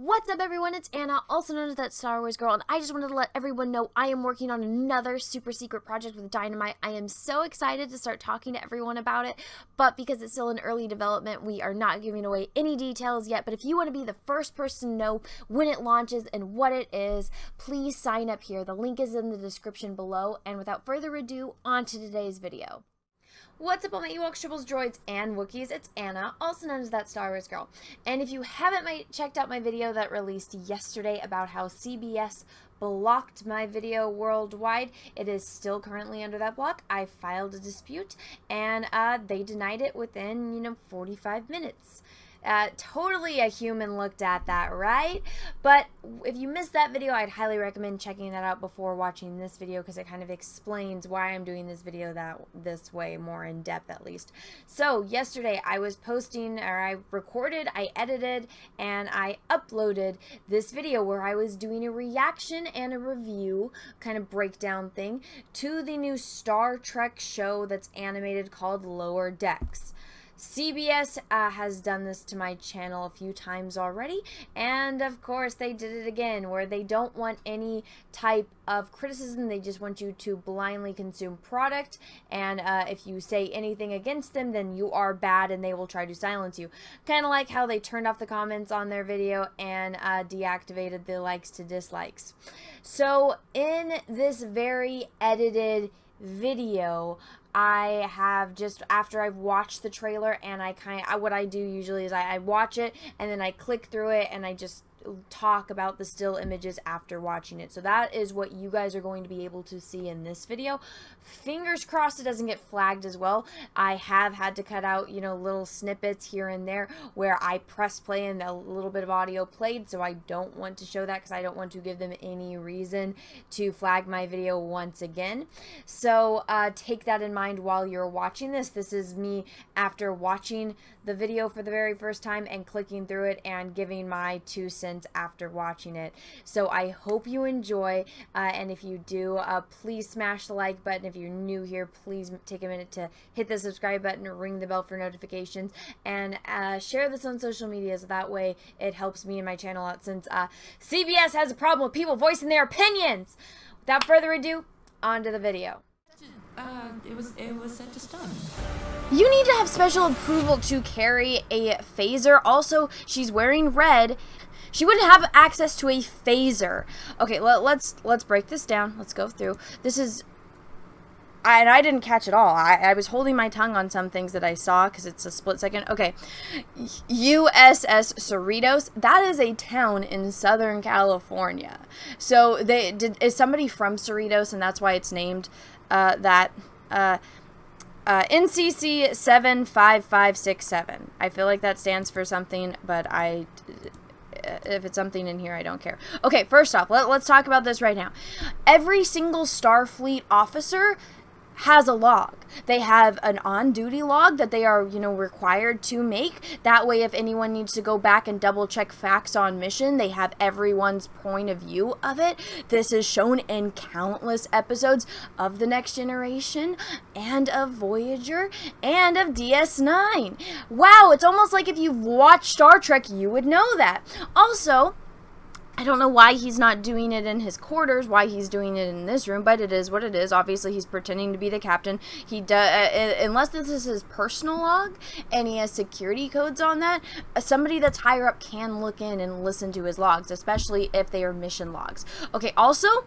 What's up, everyone? It's Anna, also known as that Star Wars girl, and I just wanted to let everyone know I am working on another super secret project with Dynamite. I am so excited to start talking to everyone about it, but because it's still in early development, we are not giving away any details yet. But if you want to be the first person to know when it launches and what it is, please sign up here. The link is in the description below, and without further ado, on to today's video. What's up, all my Ewoks, Tribbles, Droids, and Wookiees? It's Anna, also known as that Star Wars girl. And if you haven't checked out my video that released yesterday about how CBS blocked my video worldwide, it is still currently under that block. I filed a dispute, and they denied it within, 45 minutes. Totally a human looked at that, right? But if you missed that video, I'd highly recommend checking that out before watching this video, because it kind of explains why I'm doing this video this way, more in depth at least. So yesterday I was posting, or I recorded, I edited, and I uploaded this video where I was doing a reaction and a review kind of breakdown thing to the new Star Trek show that's animated called Lower Decks. CBS has done this to my channel a few times already, and of course they did it again, where they don't want any type of criticism. They just want you to blindly consume product, and if you say anything against them, then you are bad and they will try to silence you. Kind of like how they turned off the comments on their video and deactivated the likes to dislikes. So in this very edited video, I have just, after I've watched the trailer, and what I do usually is I watch it and then I click through it and I just talk about the still images after watching it. So that is what you guys are going to be able to see in this video. Fingers crossed it doesn't get flagged as well. I have had to cut out, little snippets here and there where I press play and a little bit of audio played, so I don't want to show that because I don't want to give them any reason to flag my video once again. So take that in mind while you're watching this. This is me after watching the video for the very first time and clicking through it and giving my 2 cents after watching it. So I hope you enjoy, and if you do, please smash the like button. If you're new here, please take a minute to hit the subscribe button or ring the bell for notifications, and share this on social media, so that way it helps me and my channel out, since CBS has a problem with people voicing their opinions. Without further ado, on to the video. It was set to stun. You need to have special approval to carry a phaser. Also, she's wearing red. She wouldn't have access to a phaser. Okay, let's break this down. Let's go through. This is, and I didn't catch it all. I was holding my tongue on some things that I saw because it's a split second. Okay, USS Cerritos. That is a town in Southern California. So is somebody from Cerritos, and that's why it's named that. NCC 75567. I feel like that stands for something, but if it's something in here, I don't care. Okay, first off, let's talk about this right now. Every single Starfleet officer has a log. They have an on-duty log that they are, required to make. That way, if anyone needs to go back and double-check facts on mission, they have everyone's point of view of it. This is shown in countless episodes of The Next Generation, and of Voyager, and of DS9. Wow, it's almost like if you've watched Star Trek, you would know that. Also, I don't know why he's not doing it in his quarters, why he's doing it in this room, but it is what it is. Obviously, he's pretending to be the captain. He does, unless this is his personal log and he has security codes on that, somebody that's higher up can look in and listen to his logs, especially if they are mission logs. Okay, also,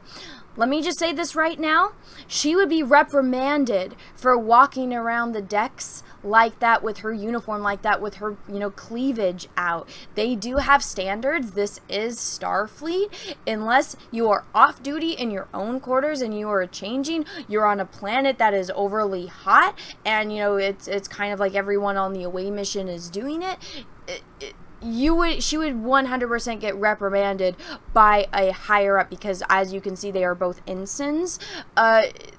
let me just say this right now. She would be reprimanded for walking around the decks like that with her uniform, like that with her, cleavage out. They do have standards. This is Starfleet. Unless you are off duty in your own quarters and you are changing, you're on a planet that is overly hot, and, it's kind of like everyone on the away mission is doing it. She would 100% get reprimanded by a higher up, because as you can see, they are both ensigns.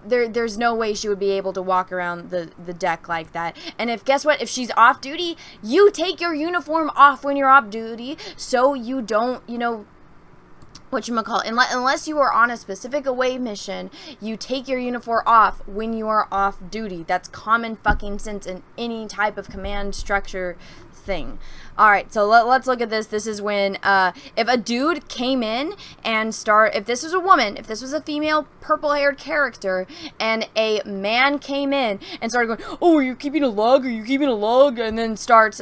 There's no way she would be able to walk around the deck like that. And guess what? If she's off duty, you take your uniform off when you're off duty, so you don't, whatchamacallit, unless you are on a specific away mission, you take your uniform off when you are off duty. That's common fucking sense in any type of command structure thing. Alright, so let's look at this. This is when, if a dude came in and if this was a woman, if this was a female purple-haired character, and a man came in and started going, oh, are you keeping a log? Are you keeping a log? And then starts,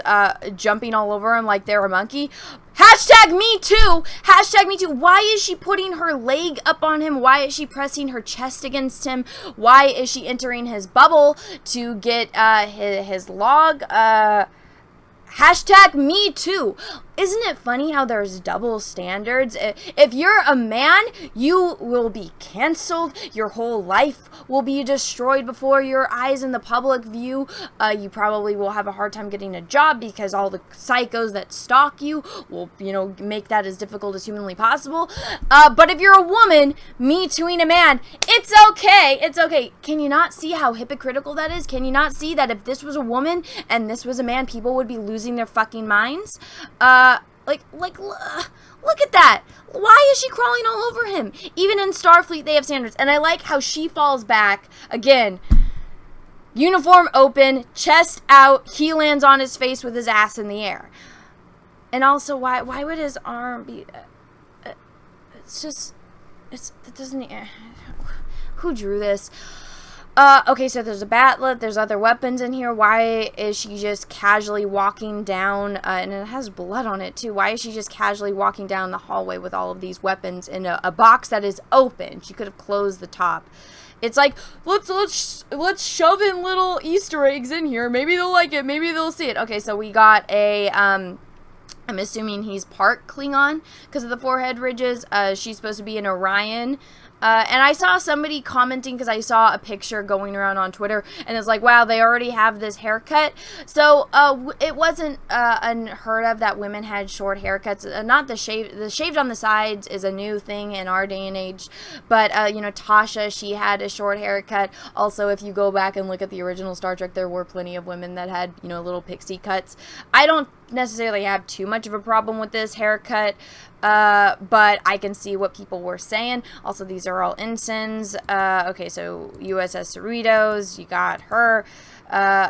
jumping all over him like they're a monkey. Hashtag me too! Hashtag me too! Why is she putting her leg up on him? Why is she pressing her chest against him? Why is she entering his bubble to get, his log? Hashtag me too. Isn't it funny how there's double standards? If you're a man, you will be canceled. Your whole life will be destroyed before your eyes in the public view. You probably will have a hard time getting a job because all the psychos that stalk you will, make that as difficult as humanly possible. But if you're a woman, me tooing a man, it's okay. It's okay. Can you not see how hypocritical that is? Can you not see that if this was a woman and this was a man, people would be losing their fucking minds? Look at that. Why is she crawling all over him? Even in Starfleet, they have standards. And I like how she falls back. Again, uniform open, chest out. He lands on his face with his ass in the air. And also, why would his arm be... it doesn't... who drew this? Okay, so there's a batlet, there's other weapons in here. Why is she just casually walking down, and it has blood on it too. Why is she just casually walking down the hallway with all of these weapons in a box that is open? She could have closed the top. It's like, let's shove in little Easter eggs in here. Maybe they'll like it, maybe they'll see it. Okay, so we got a, I'm assuming he's part Klingon because of the forehead ridges. She's supposed to be an Orion. And I saw somebody commenting because I saw a picture going around on Twitter, and it's like, wow, they already have this haircut. So it wasn't unheard of that women had short haircuts. Not the shaved on the sides is a new thing in our day and age. But Tasha, she had a short haircut. Also, if you go back and look at the original Star Trek, there were plenty of women that had little pixie cuts. I don't necessarily have too much of a problem with this haircut. But I can see what people were saying. Also, these are all ensigns. Okay, so USS Cerritos, you got her.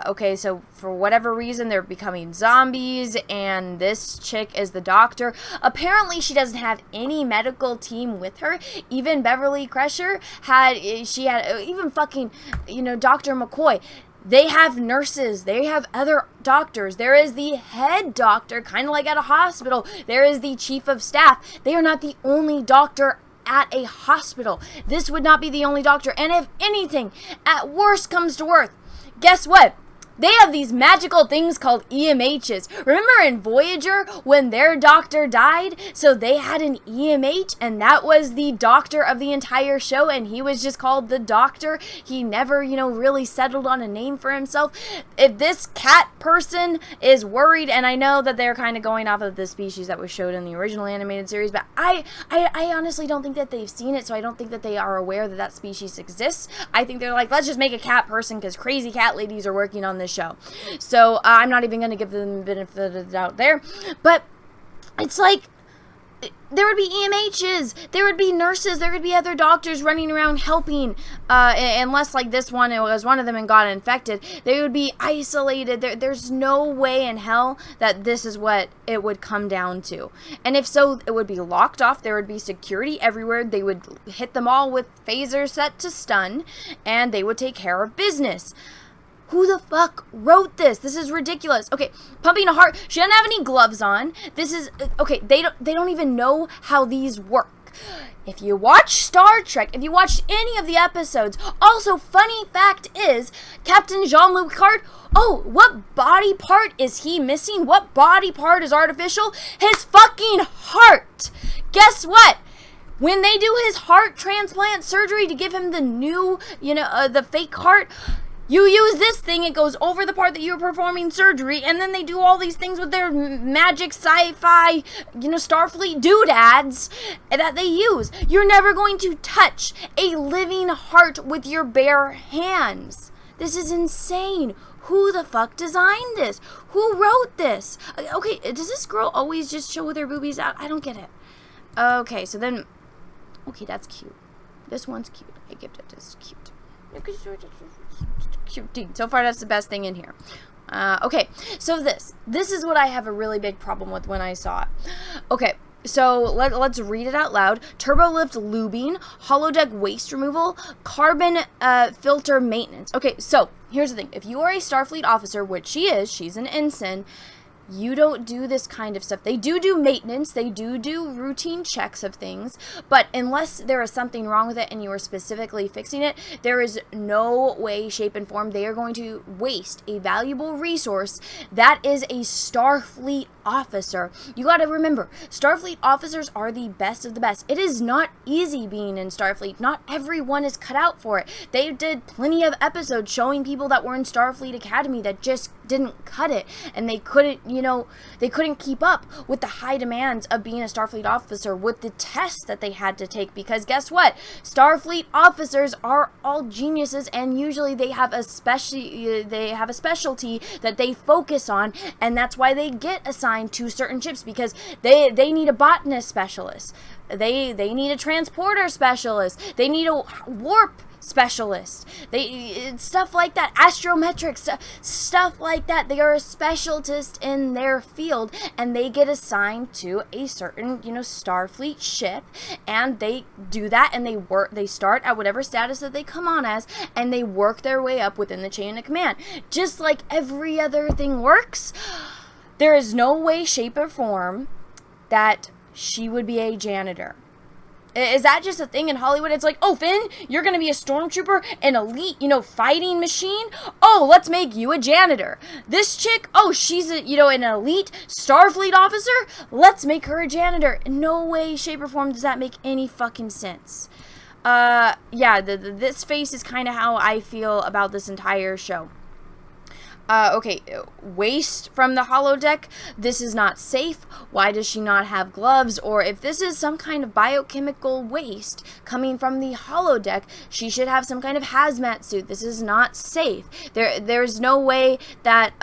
Okay, so for whatever reason, they're becoming zombies, and this chick is the doctor. Apparently, she doesn't have any medical team with her. Even Beverly Crusher even fucking, Dr. McCoy. They have nurses. They have other doctors. There is the head doctor, kind of like at a hospital. There is the chief of staff. They are not the only doctor at a hospital. This would not be the only doctor. And if anything, at worst comes to worst, guess what? They have these magical things called EMHs. Remember in Voyager when their doctor died? So they had an EMH, and that was the doctor of the entire show, and he was just called the Doctor. He never, really settled on a name for himself. If this cat person is worried, and I know that they're kind of going off of the species that was showed in the original animated series, but I honestly don't think that they've seen it, so I don't think that they are aware that that species exists. I think they're like, let's just make a cat person because crazy cat ladies are working on this show. So I'm not even going to give them the benefit of the doubt there. But it's like, there would be EMHs, there would be nurses, there would be other doctors running around helping, unless like this one, it was one of them and got infected. They would be isolated. There's no way in hell that this is what it would come down to. And if so, it would be locked off. There would be security everywhere. They would hit them all with phasers set to stun, and they would take care of business. Who the fuck wrote this? This is ridiculous. Okay, pumping a heart. She doesn't have any gloves on. This is okay. They don't even know how these work. If you watch Star Trek, if you watched any of the episodes, also funny fact is Captain Jean-Luc Picard. Oh, what body part is he missing? What body part is artificial? His fucking heart. Guess what? When they do his heart transplant surgery to give him the new, the fake heart. You use this thing, it goes over the part that you're performing surgery, and then they do all these things with their magic sci-fi, Starfleet doodads that they use. You're never going to touch a living heart with your bare hands. This is insane. Who the fuck designed this? Who wrote this? Okay, does this girl always just show with her boobies out? I don't get it. Okay, so then Okay, that's cute. This one's cute. I give it this cute. Cute, dude. So far, that's the best thing in here. Okay, so this is what I have a really big problem with when I saw it. Okay, so let's read it out loud. Turbolift lubing, holodeck waste removal, carbon filter maintenance. Okay, so here's the thing. If you are a Starfleet officer, which she is, she's an ensign, you don't do this kind of stuff. They do maintenance. They do routine checks of things. But unless there is something wrong with it and you are specifically fixing it, there is no way, shape, and form they are going to waste a valuable resource that is a Starfleet officer. You got to remember, Starfleet officers are the best of the best. It is not easy being in Starfleet. Not everyone is cut out for it. They did plenty of episodes showing people that were in Starfleet Academy that just didn't cut it, and they couldn't, they couldn't keep up with the high demands of being a Starfleet officer, with the tests that they had to take, because guess what? Starfleet officers are all geniuses, and usually they have a specialty that they focus on, and that's why they get assigned to certain ships, because they need a botanist specialist, they need a transporter specialist, they need a warp specialist, stuff like that, astrometrics, stuff like that. They are a specialist in their field, and they get assigned to a certain, Starfleet ship, and they do that, and they start at whatever status that they come on as, and they work their way up within the chain of command. Just like every other thing works, there is no way, shape, or form that she would be a janitor. Is that just a thing in Hollywood? It's like, oh, Finn, you're going to be a stormtrooper, an elite, fighting machine? Oh, let's make you a janitor. This chick, oh, she's an elite Starfleet officer? Let's make her a janitor. No way, shape, or form does that make any fucking sense. This face is kind of how I feel about this entire show. Okay, waste from the holodeck. This is not safe. Why does she not have gloves? Or if this is some kind of biochemical waste coming from the holodeck, she should have some kind of hazmat suit. This is not safe. There's no way that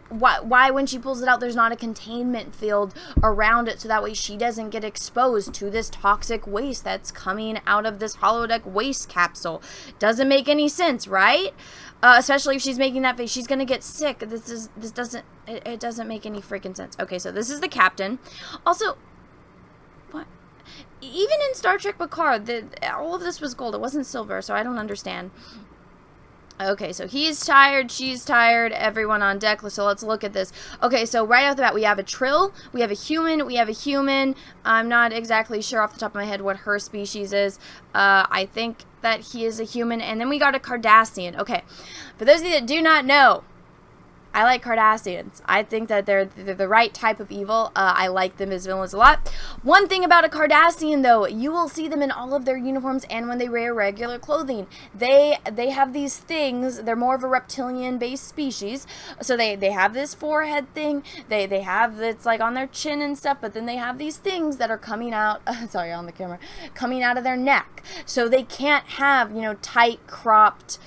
why when she pulls it out, there's not a containment field around it, so that way she doesn't get exposed to this toxic waste that's coming out of this holodeck waste capsule. Doesn't make any sense, right? Especially if she's making that face, she's gonna get sick. This doesn't make any freaking sense. Okay, so this is the captain. Also, what? Even in Star Trek Picard, all of this was gold. It wasn't silver, so I don't understand. Okay, so he's tired, she's tired, everyone on deck, so let's look at this. Okay, so right off the bat, we have a Trill, we have a human, I'm not exactly sure off the top of my head what her species is. I think that he is a human, and then we got a Cardassian. Okay, for those of you that do not know, I like Cardassians. I think that they're the right type of evil. I like them as villains a lot. One thing about a Cardassian, though, you will see them in all of their uniforms and when they wear regular clothing. They have these things. They're more of a reptilian-based species. So they have this forehead thing. They have it's like on their chin and stuff, but then they have these things that are coming out, sorry, on the camera, coming out of their neck. So they can't have, tight cropped,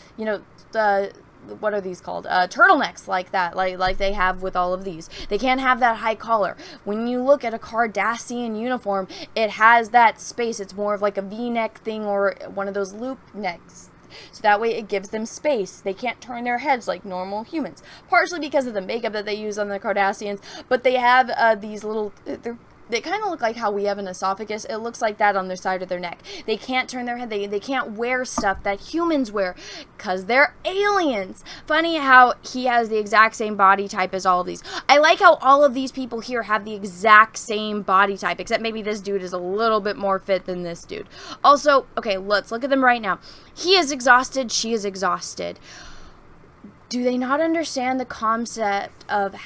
what are these called? Turtlenecks like that, like they have with all of these. They can't have that high collar. When you look at a Cardassian uniform, it has that space. It's more of like a V-neck thing or one of those loop necks. So that way it gives them space. They can't turn their heads like normal humans. Partially because of the makeup that they use on the Cardassians, but they have these little... They kind of look like how we have an esophagus. It looks like that on their side of their neck. They can't turn their head. They can't wear stuff that humans wear because they're aliens. Funny how he has the exact same body type as all of these. I like how all of these people here have the exact same body type, except maybe this dude is a little bit more fit than this dude. Also, okay, let's look at them right now. He is exhausted. She is exhausted. Do they not understand the concept of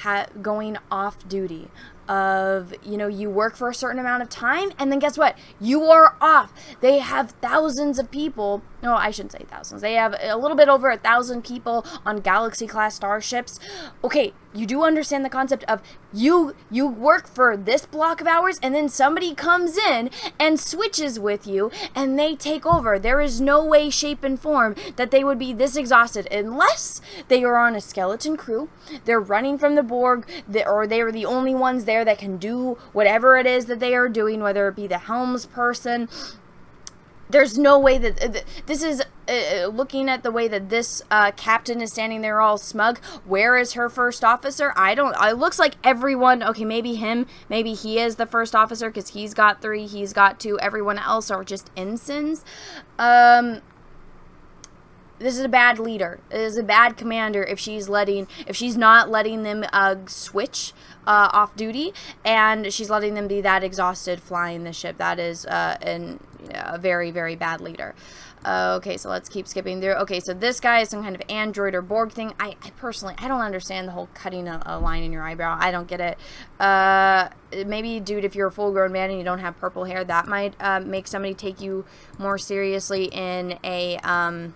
going off duty? Of, you work for a certain amount of time, and then guess what? You are off. They have thousands of people, no, I shouldn't say thousands. They have a little bit over 1,000 people on Galaxy-class starships. Okay, you do understand the concept of you work for this block of hours, and then somebody comes in and switches with you, and they take over. There is no way, shape, and form that they would be this exhausted unless they are on a skeleton crew, they're running from the Borg, or they are the only ones there that can do whatever it is that they are doing, whether it be the helms person. There's no way that this is looking at the way that this captain is standing there all smug. Where is her first officer? It looks like everyone, okay, maybe him, maybe he is the first officer because he's got 3, he's got 2, everyone else are just ensigns. This is a bad leader. It is a bad commander if she's not letting them switch off duty, and she's letting them be that exhausted flying the ship. That is a very, very bad leader. Okay, so let's keep skipping through. Okay, so this guy is some kind of android or Borg thing. I personally, I don't understand the whole cutting a line in your eyebrow. I don't get it. Maybe, dude, if you're a full-grown man and you don't have purple hair, that might make somebody take you more seriously in a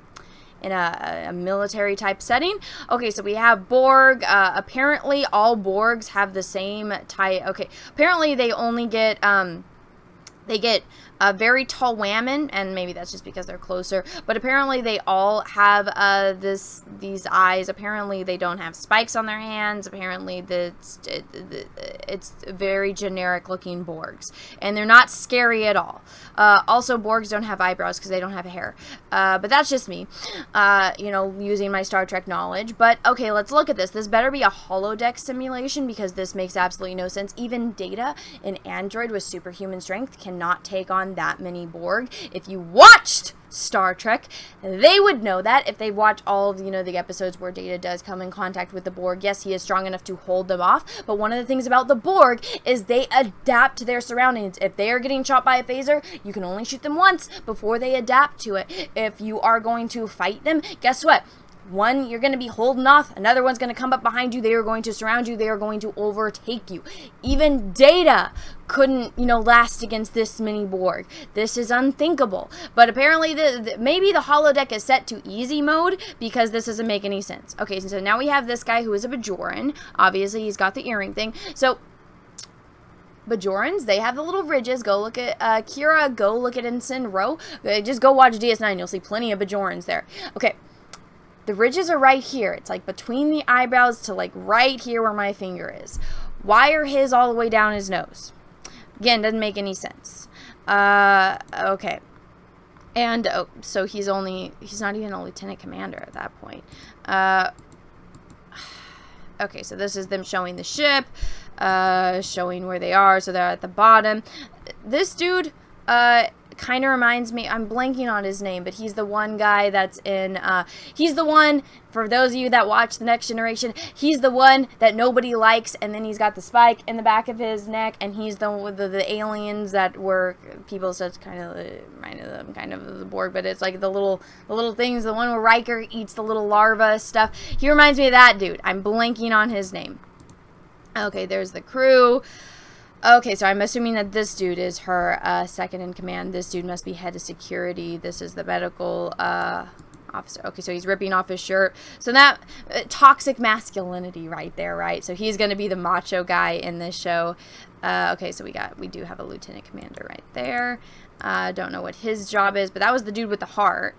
military type setting. Okay, so we have Borg. Apparently all Borgs have the same type. Okay, apparently they only get very tall women, and maybe that's just because they're closer, but apparently they all have these eyes. Apparently they don't have spikes on their hands. Apparently it's very generic looking Borgs, and they're not scary at all. Also, Borgs don't have eyebrows because they don't have hair, but that's just me, using my Star Trek knowledge. But okay, let's look at this. This better be a holodeck simulation because this makes absolutely no sense. Even Data, an android with superhuman strength, cannot take on that many Borg. If you watched Star Trek, they would know that. If they watch all of the episodes where Data does come in contact with the Borg, yes, he is strong enough to hold them off, but one of the things about the Borg is they adapt to their surroundings. If they are getting shot by a phaser, you can only shoot them once before they adapt to it. If you are going to fight them, guess what? One, you're going to be holding off. Another one's going to come up behind you. They are going to surround you. They are going to overtake you. Even Data couldn't, last against this many Borg. This is unthinkable. But apparently, maybe the holodeck is set to easy mode because this doesn't make any sense. Okay, so now we have this guy who is a Bajoran. Obviously, he's got the earring thing. So Bajorans, they have the little ridges. Go look at Kira. Go look at Ensign Ro. Just go watch DS9. You'll see plenty of Bajorans there. Okay. The ridges are right here. It's like between the eyebrows to like right here where my finger is. Why are his all the way down his nose? Again, doesn't make any sense. Okay. And so he's not even a lieutenant commander at that point. Okay, so this is them showing the ship, showing where they are. So they're at the bottom. This dude, kind of reminds me, I'm blanking on his name, but he's the one guy that's in, he's the one, for those of you that watch The Next Generation, he's the one that nobody likes, and then he's got the spike in the back of his neck, and he's the aliens that were, people said kind of reminded them kind of the Borg, but it's like the little things, the one where Riker eats the little larva stuff. He reminds me of that dude. I'm blanking on his name. Okay, there's the crew. Okay, so I'm assuming that this dude is her second in command. This dude must be head of security. This is the medical officer. Okay, so he's ripping off his shirt. So that toxic masculinity right there, right? So he's going to be the macho guy in this show. Okay, so we do have a lieutenant commander right there. Don't know what his job is, but that was the dude with the heart.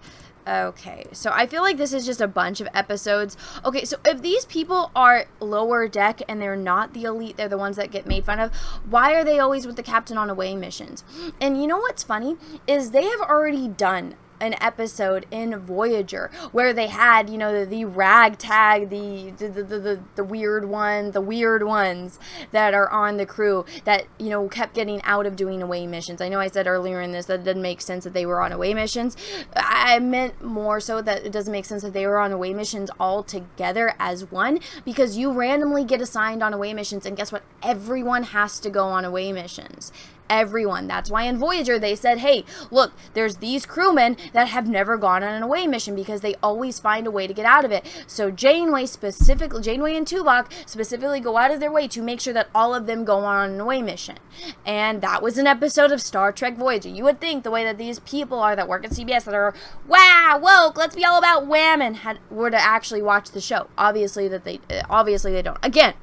Okay, so I feel like this is just a bunch of episodes. Okay, so if these people are lower deck and they're not the elite, they're the ones that get made fun of, why are they always with the captain on away missions? And you know what's funny is they have already done an episode in Voyager where they had, the ragtag, the weird ones that are on the crew that, kept getting out of doing away missions. I know I said earlier in this that it didn't make sense that they were on away missions. I meant more so that it doesn't make sense that they were on away missions all together as one, because you randomly get assigned on away missions, and guess what? Everyone has to go on away missions. everyone. That's why in Voyager they said, hey, look, there's these crewmen that have never gone on an away mission because they always find a way to get out of it. So Janeway and Tuvok specifically go out of their way to make sure that all of them go on an away mission. And that was an episode of Star Trek Voyager. You would think the way that these people are that work at CBS that are, wow, woke, let's be all about women, were to actually watch the show. Obviously they don't. Again,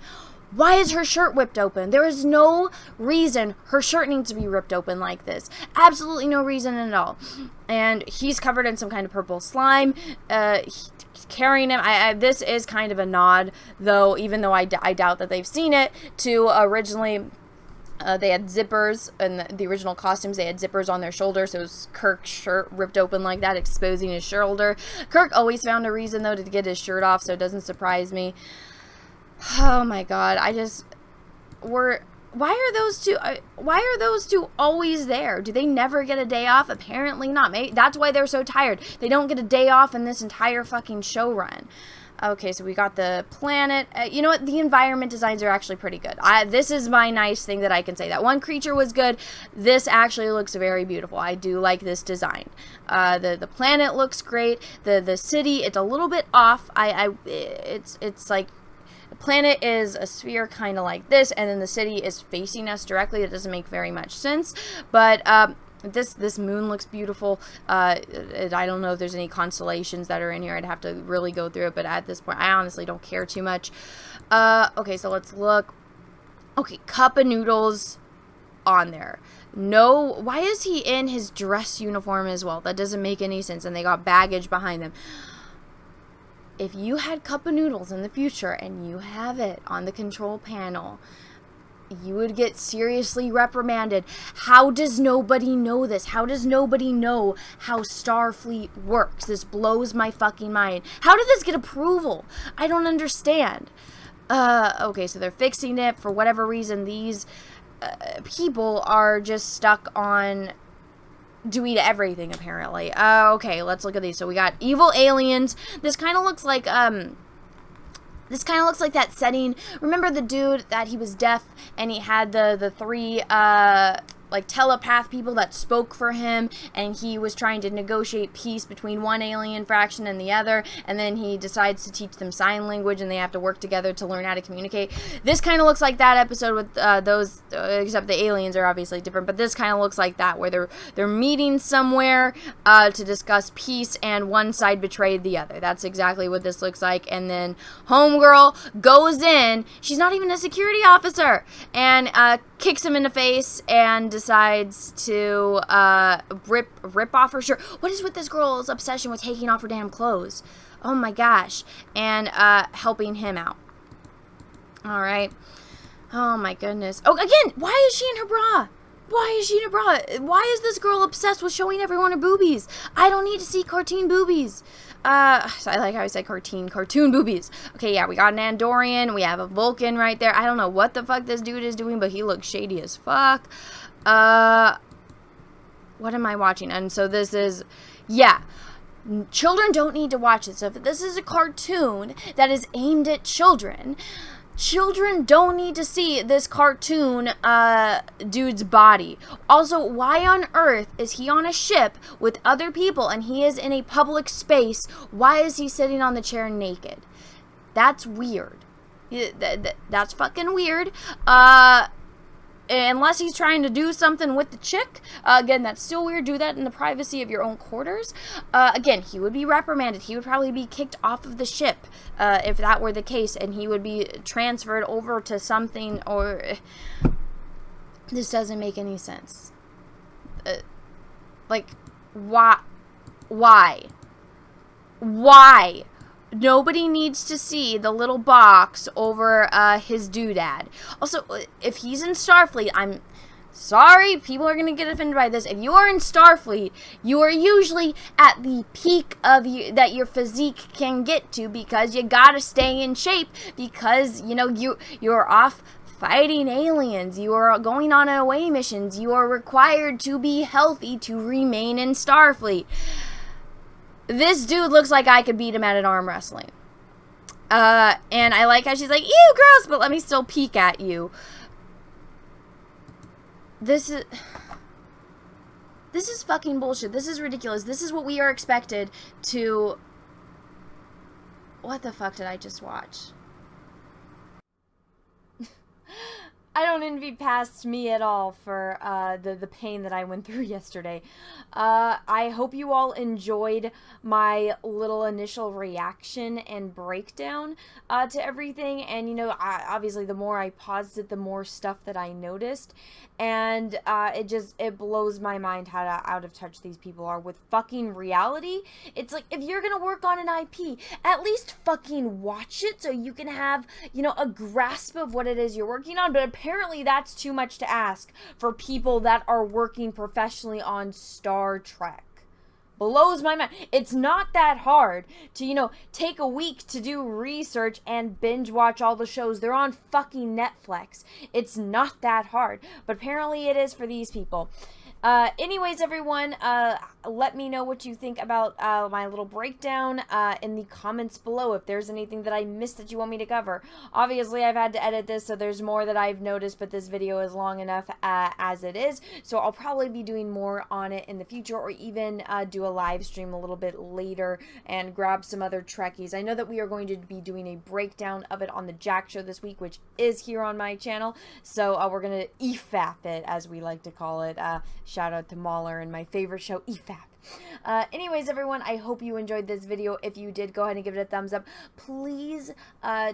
why is her shirt whipped open? There is no reason her shirt needs to be ripped open like this. Absolutely no reason at all. And he's covered in some kind of purple slime. Carrying him. This is kind of a nod, though, even though I doubt that they've seen it, to originally... they had zippers, in the original costumes, they had zippers on their shoulders, so it was Kirk's shirt ripped open like that, exposing his shoulder. Kirk always found a reason, though, to get his shirt off, so it doesn't surprise me. Oh my god, why are those two always there? Do they never get a day off? Apparently not. Maybe that's why they're so tired. They don't get a day off in this entire fucking show run. Okay, so we got the planet. You know what? The environment designs are actually pretty good. This is my nice thing that I can say. That one creature was good. This actually looks very beautiful. I do like this design. The planet looks great. The city, it's a little bit off. It's like the planet is a sphere kind of like this, and then the city is facing us directly. It doesn't make very much sense, but this moon looks beautiful. I don't know if there's any constellations that are in here. I'd have to really go through it, but at this point, I honestly don't care too much. Okay, so let's look. Okay, cup of noodles on there. No, why is he in his dress uniform as well? That doesn't make any sense, and they got baggage behind them. If you had cup of noodles in the future and you have it on the control panel, you would get seriously reprimanded. How does nobody know this? How does nobody know how Starfleet works? This blows my fucking mind. How did this get approval? I don't understand. Okay, so they're fixing it. For whatever reason, these people are just stuck on doing everything, apparently. Okay, let's look at these. So we got evil aliens. This kind of looks like, that setting. Remember the dude that he was deaf and he had the three, like telepath people that spoke for him, and he was trying to negotiate peace between one alien faction and the other, and then he decides to teach them sign language and they have to work together to learn how to communicate. This kind of looks like that episode with those, except the aliens are obviously different, but this kind of looks like that, where they're meeting somewhere to discuss peace, and one side betrayed the other. That's exactly what this looks like. And then homegirl goes in, she's not even a security officer, and kicks him in the face and decides to rip off her shirt. What is with this girl's obsession with taking off her damn clothes? Oh my gosh. And helping him out. Alright. Oh my goodness. Oh, again, why is she in her bra? Why is she in her bra? Why is this girl obsessed with showing everyone her boobies? I don't need to see cartoon boobies. So I like how I said cartoon boobies. Okay, yeah, we got an Andorian. We have a Vulcan right there. I don't know what the fuck this dude is doing, but he looks shady as fuck. What am I watching? And so this is, yeah, children don't need to watch this. So if this is a cartoon that is aimed at children, children don't need to see this cartoon dude's body. Also, why on earth is he on a ship with other people and he is in a public space? Why is he sitting on the chair naked? That's weird. That's fucking weird. Unless he's trying to do something with the chick. Again, that's still weird. Do that in the privacy of your own quarters. Again, he would be reprimanded. He would probably be kicked off of the ship if that were the case, and he would be transferred over to something, or... This doesn't make any sense. Like, why? Why? Why? Nobody needs to see the little box over his doodad. Also, if he's in Starfleet, I'm sorry, people are going to get offended by this. If you are in Starfleet, you are usually at the peak of that your physique can get to, because you gotta stay in shape, because, you know, you're off fighting aliens, you are going on away missions, you are required to be healthy to remain in Starfleet. This dude looks like I could beat him at an arm wrestling. And I like how she's like, ew, gross, but let me still peek at you. This is fucking bullshit. This is ridiculous. This is what we are expected to... What the fuck did I just watch? I don't envy past me at all for the pain that I went through yesterday. I hope you all enjoyed my little initial reaction and breakdown to everything. And, you know, obviously the more I paused it, the more stuff that I noticed. And it blows my mind how out of touch these people are with fucking reality. It's like, if you're gonna work on an IP, at least fucking watch it so you can have, you know, a grasp of what it is you're working on. But apparently that's too much to ask for people that are working professionally on Star Trek. Blows my mind. It's not that hard to, you know, take a week to do research and binge watch all the shows. They're on fucking Netflix. It's not that hard. But apparently it is for these people. Anyways, everyone, let me know what you think about my little breakdown in the comments below. If there's anything that I missed that you want me to cover. Obviously, I've had to edit this, so there's more that I've noticed, but this video is long enough as it is. So I'll probably be doing more on it in the future, or even do a live stream a little bit later and grab some other Trekkies. I know that we are going to be doing a breakdown of it on the Jack Show this week, which is here on my channel. So we're going to EFAP it, as we like to call it. Shout out to Mahler and my favorite show, EFAP. Anyways, everyone, I hope you enjoyed this video. If you did, go ahead and give it a thumbs up. Please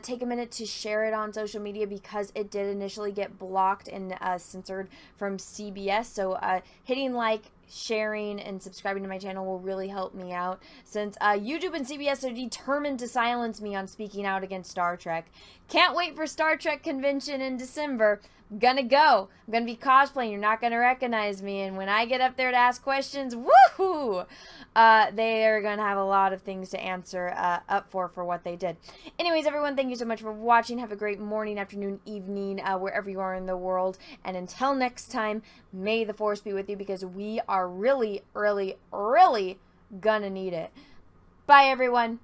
take a minute to share it on social media, because it did initially get blocked and censored from CBS. So hitting like, sharing, and subscribing to my channel will really help me out, since YouTube and CBS are determined to silence me on speaking out against Star Trek. Can't wait for Star Trek convention in December. I'm gonna go. I'm gonna be cosplaying. You're not gonna recognize me. And when I get up there to ask questions, woohoo! They are gonna have a lot of things to answer up for what they did. Anyways, everyone, thank you so much for watching. Have a great morning, afternoon, evening, wherever you are in the world. And until next time, may the Force be with you, because we are really, really, really gonna need it. Bye, everyone.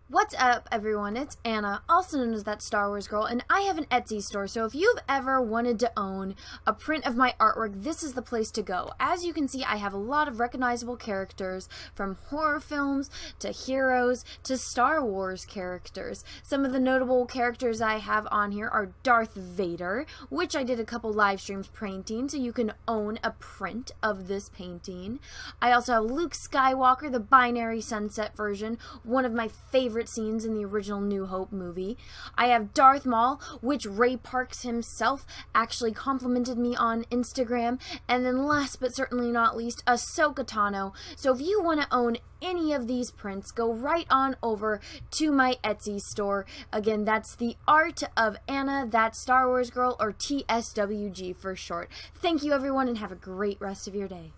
What's up, everyone? It's Anna, also known as That Star Wars Girl, and I have an Etsy store, so if you've ever wanted to own a print of my artwork, this is the place to go. As you can see, I have a lot of recognizable characters, from horror films to heroes to Star Wars characters. Some of the notable characters I have on here are Darth Vader, which I did a couple live streams painting, so you can own a print of this painting. I also have Luke Skywalker, the binary sunset version, one of my favorite scenes in the original New Hope movie. I have Darth Maul, which Ray Parks himself actually complimented me on Instagram. And then last but certainly not least, Ahsoka Tano. So if you want to own any of these prints, go right on over to my Etsy store. Again, that's The Art of Anna, That Star Wars Girl, or TSWG for short. Thank you, everyone, and have a great rest of your day.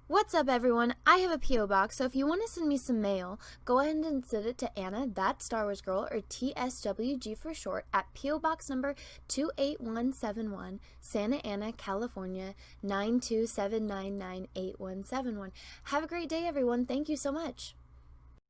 What's up, everyone? I have a P.O. box, so if you want to send me some mail, go ahead and send it to Anna, That Star Wars Girl, or TSWG for short, at P.O. Box number 28171, Santa Ana, California, 927998171. Have a great day, everyone. Thank you so much.